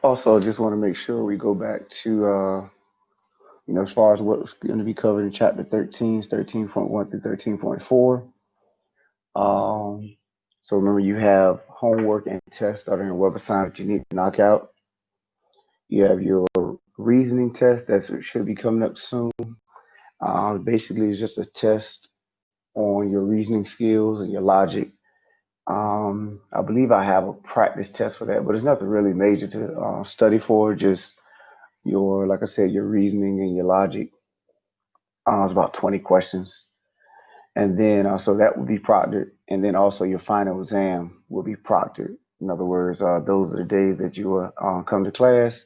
Also, just want to make sure we go back to, as far as what's going to be covered in chapter 13, 13.1 through 13.4. So remember, you have homework and tests that are in web assignment you need to knock out. You have your reasoning test that should be coming up soon. Basically, it's just a test on your reasoning skills and your logic. I believe I have a practice test for that, but it's nothing really major to study for. Just your, like I said, your reasoning and your logic. It's about 20 questions. And then so that will be proctored. And then also your final exam will be proctored. In other words, those are the days that you will come to class.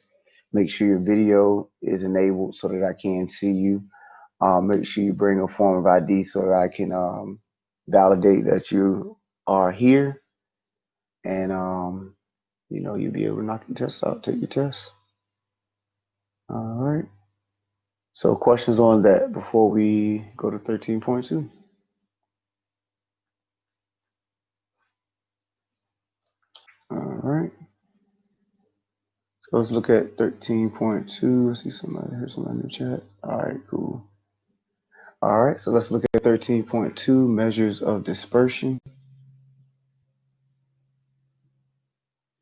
Make sure your video is enabled so that I can see you. Make sure you bring a form of ID so that I can validate that you are here. And, you'll be able to knock your tests out, take your tests. All right. So questions on that before we go to 13.2? All right. So let's look at 13.2. I see somebody in the chat. All right, cool. All right, so let's look at 13.2, measures of dispersion.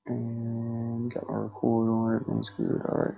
And got my record on, everything's good. All right.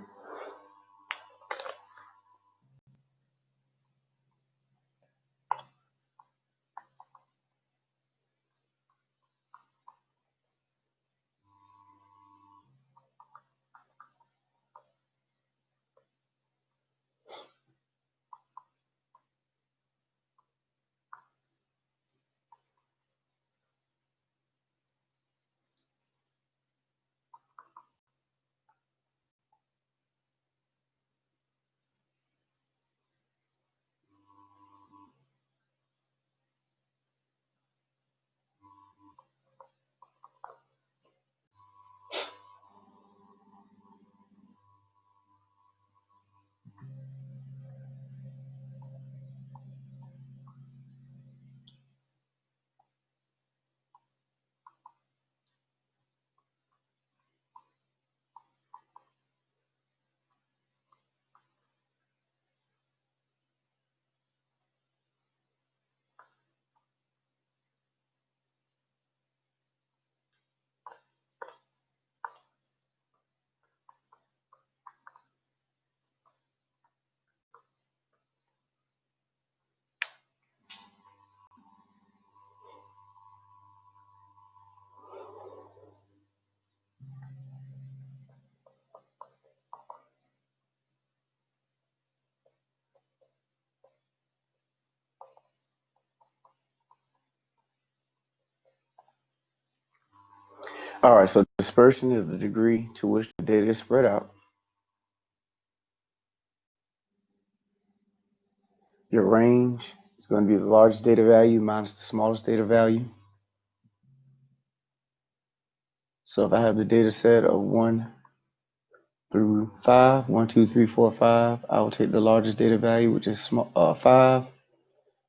All right, so dispersion is the degree to which the data is spread out. Your range is going to be the largest data value minus the smallest data value. So if I have the data set of 1 through 5, 1, 2, 3, 4, 5, I will take the largest data value, which is 5,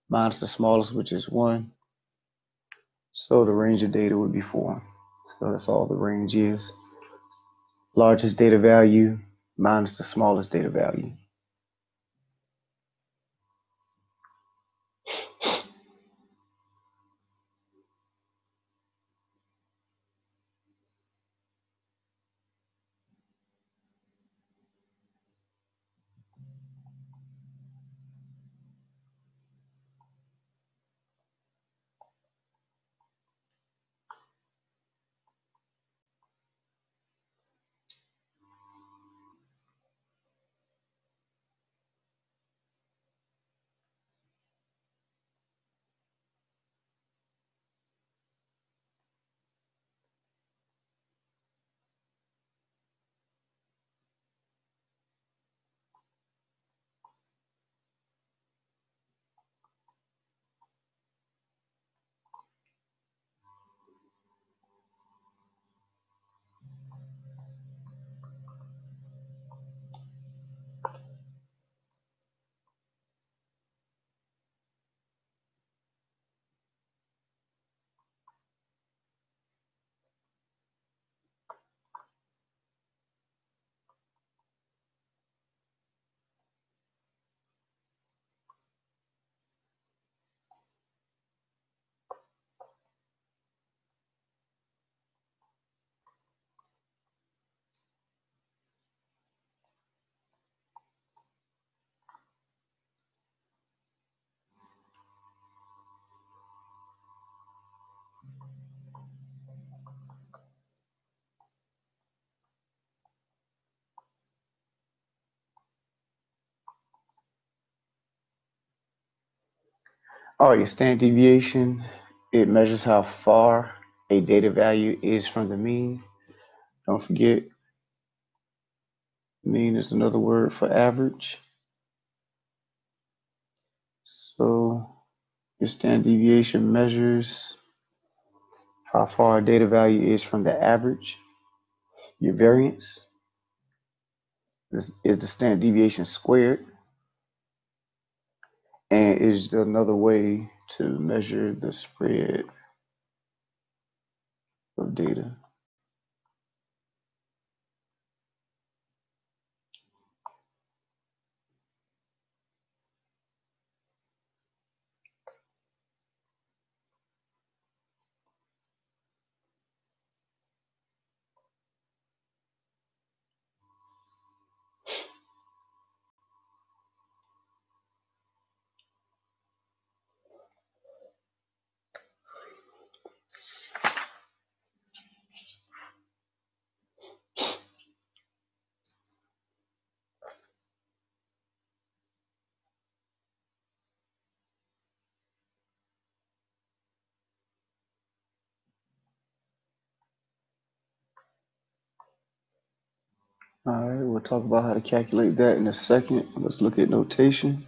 minus the smallest, which is 1. So the range of data would be 4. So that's all the range is. Largest data value minus the smallest data value. All right, your standard deviation, it measures how far a data value is from the mean. Don't forget, mean is another word for average. So your standard deviation measures how far a data value is from the average. Your variance is the standard deviation squared, and is another way to measure the spread of data. All right, we'll talk about how to calculate that in a second. Let's look at notation.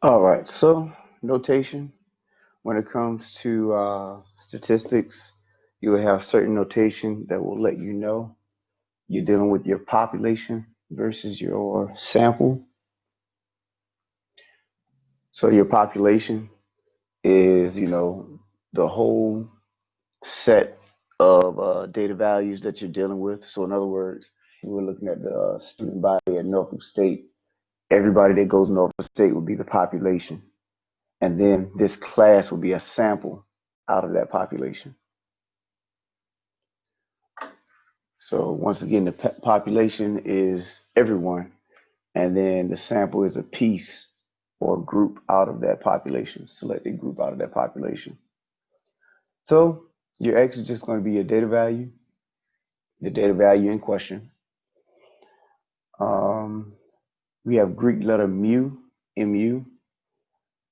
All right, so notation. When it comes to statistics, you will have certain notation that will let you know you're dealing with your population versus your sample. So your population is, the whole set of data values that you're dealing with. So in other words, we're looking at the student body at Norfolk State. Everybody that goes to Norfolk State will be the population. And then this class will be a sample out of that population. So once again, the population is everyone, and then the sample is a piece or group out of that population, selected group out of that population. So your X is just going to be your data value, the data value in question. We have Greek letter mu, mu.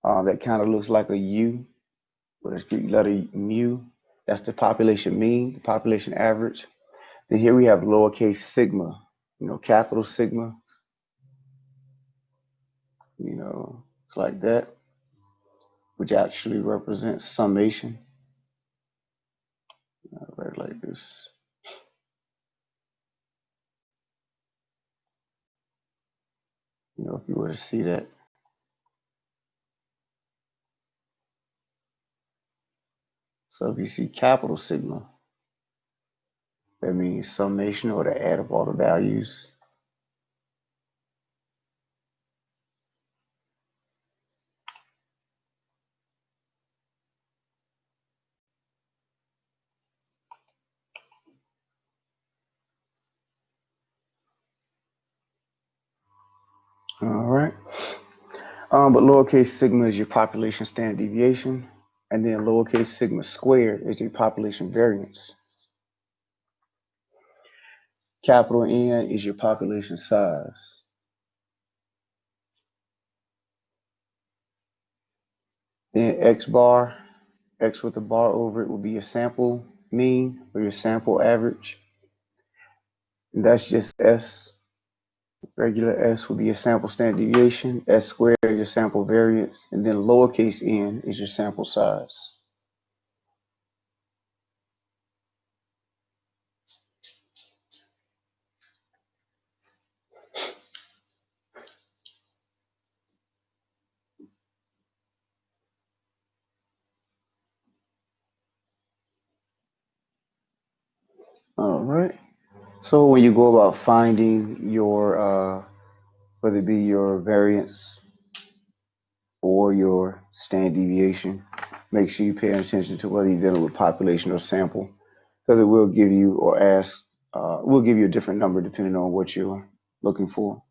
That kind of looks like a U, but it's Greek letter mu. That's the population mean, the population average. Then here we have lowercase sigma, capital sigma, it's like that, which actually represents summation. Right like this. If you were to see that. So if you see capital sigma, that means summation or the add of all the values. All right. But lowercase sigma is your population standard deviation, and then lowercase sigma squared is your population variance. Capital N is your population size. Then X bar, X with a bar over it will be your sample mean or your sample average. And that's just S. Regular S will be your sample standard deviation. S squared is your sample variance. And then lowercase n is your sample size. All right. So when you go about finding your, whether it be your variance or your standard deviation, make sure you pay attention to whether you're dealing with population or sample, because it will give you or ask, will give you a different number depending on what you're looking for.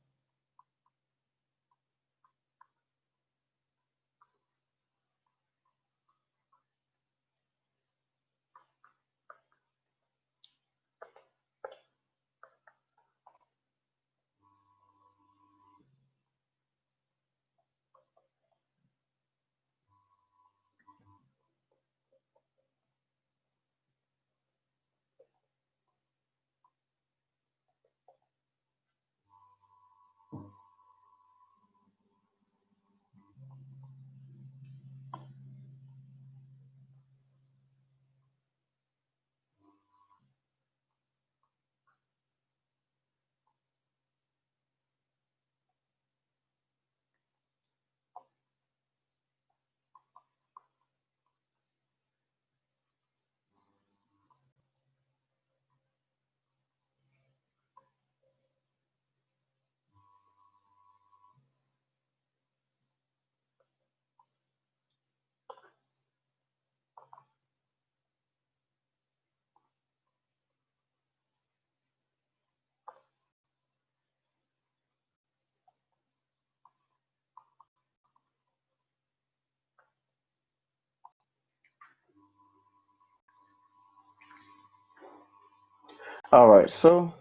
All right, so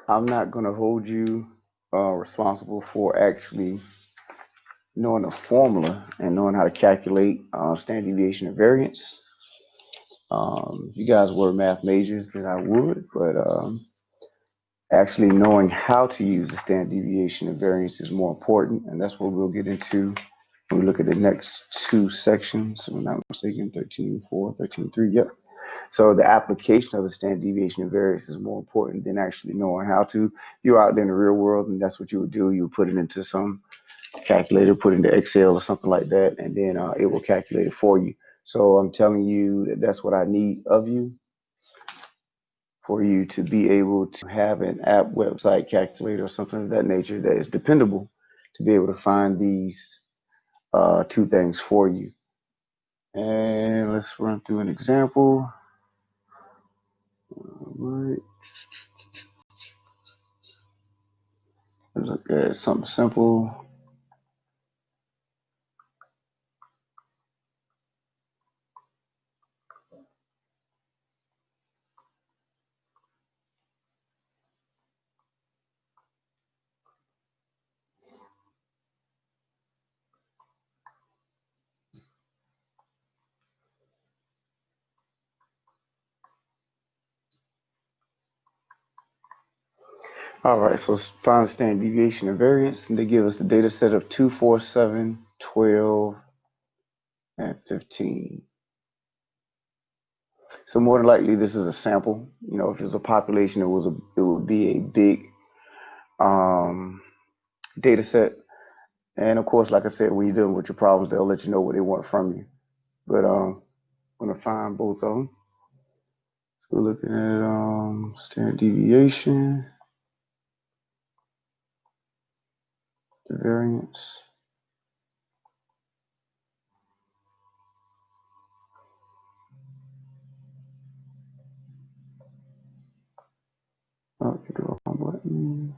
I'm not going to hold you responsible for actually knowing the formula and knowing how to calculate standard deviation and variance. If you guys were math majors, then I would, but actually knowing how to use the standard deviation and variance is more important, and that's what we'll get into when we look at the next two sections. If I'm not mistaken, 13.4, 13.3, yep. So the application of the standard deviation and variance is more important than actually knowing how to. You're out there in the real world, and that's what you would do. You would put it into some calculator, put it into Excel or something like that, and then it will calculate it for you. So I'm telling you that that's what I need of you, for you to be able to have an app, website, calculator, or something of that nature that is dependable to be able to find these two things for you. And let's run through an example. right. Let's look at something simple. All right, so find the standard deviation and variance, and they give us the data set of 2, 4, 7, 12, and 15. So more than likely, this is a sample. You know, if it's a population, it would be a big data set. And of course, like I said, when you're dealing with your problems, they'll let you know what they want from you. But I'm gonna find both of them. So we're looking at standard deviation, the variance. Oh, you do a home button.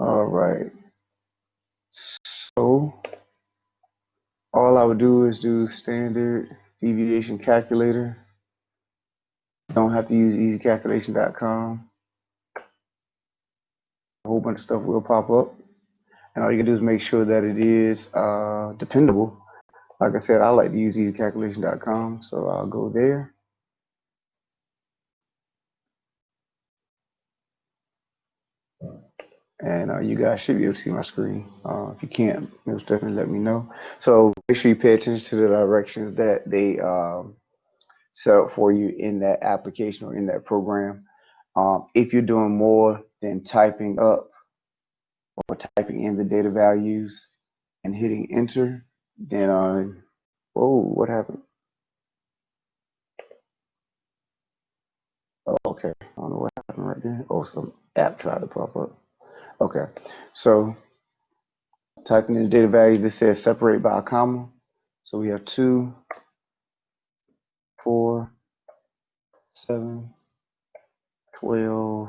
All right. So all I would do is do standard deviation calculator. You don't have to use easycalculation.com. A whole bunch of stuff will pop up. And all you can do is make sure that it is dependable. Like I said, I like to use easycalculation.com, so I'll go there. And you guys should be able to see my screen. If you can't, most definitely let me know. So make sure you pay attention to the directions that they set up for you in that application or in that program. If you're doing more than typing up or typing in the data values and hitting enter, then whoa, what happened? Oh, okay, I don't know what happened right there. Oh, some app tried to pop up. Okay, so typing in the data values, this says separate by a comma. So we have 2, 4, 7, 12,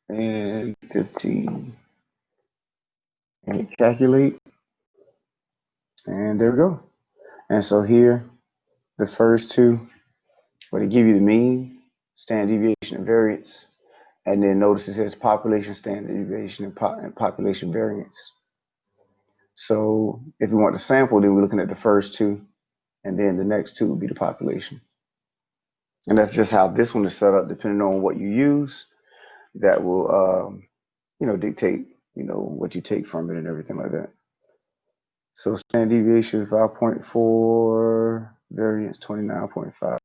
and 15. And hit calculate, and there we go. And so here, the first two, where they give you the mean, standard deviation, and variance. And then notice it says population standard deviation and population variance. So if we want the sample, then we're looking at the first two, and then the next two would be the population. And that's just how this one is set up, depending on what you use. That will, dictate, what you take from it and everything like that. So standard deviation 5.4, variance 29.5.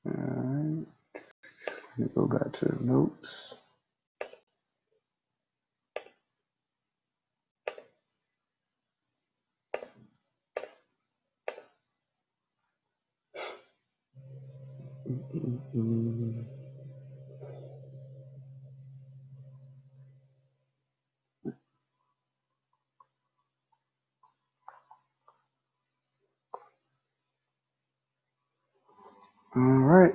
All right, let me go back to the notes. All right.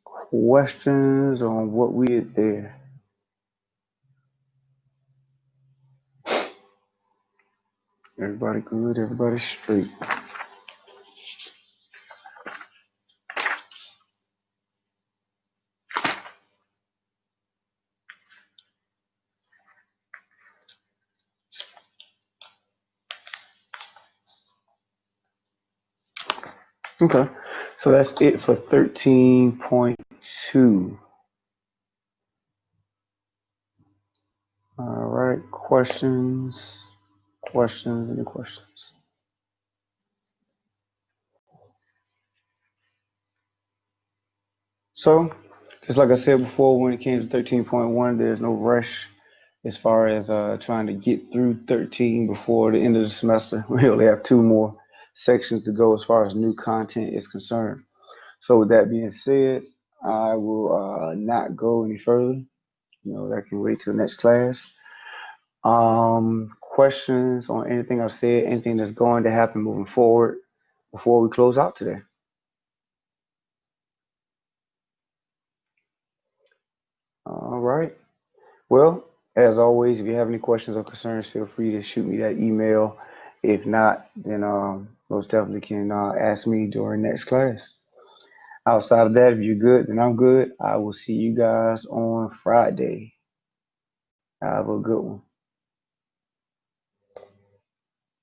Questions on what we did there? Everybody good? Everybody straight? Okay. So that's it for 13.2. All right. Questions? Questions? Any questions? So Just like I said before, when it came to 13.1, there's no rush as far as trying to get through 13 before the end of the semester. We only have two more sections to go as far as new content is concerned. So with that being said, I will not go any further. That can wait till next class. Questions on anything I've said, anything that's going to happen moving forward before we close out today? All right. Well, as always, if you have any questions or concerns, feel free to shoot me that email. If not, then most definitely can ask me during next class. Outside of that, if you're good, then I'm good. I will see you guys on Friday. Have a good one.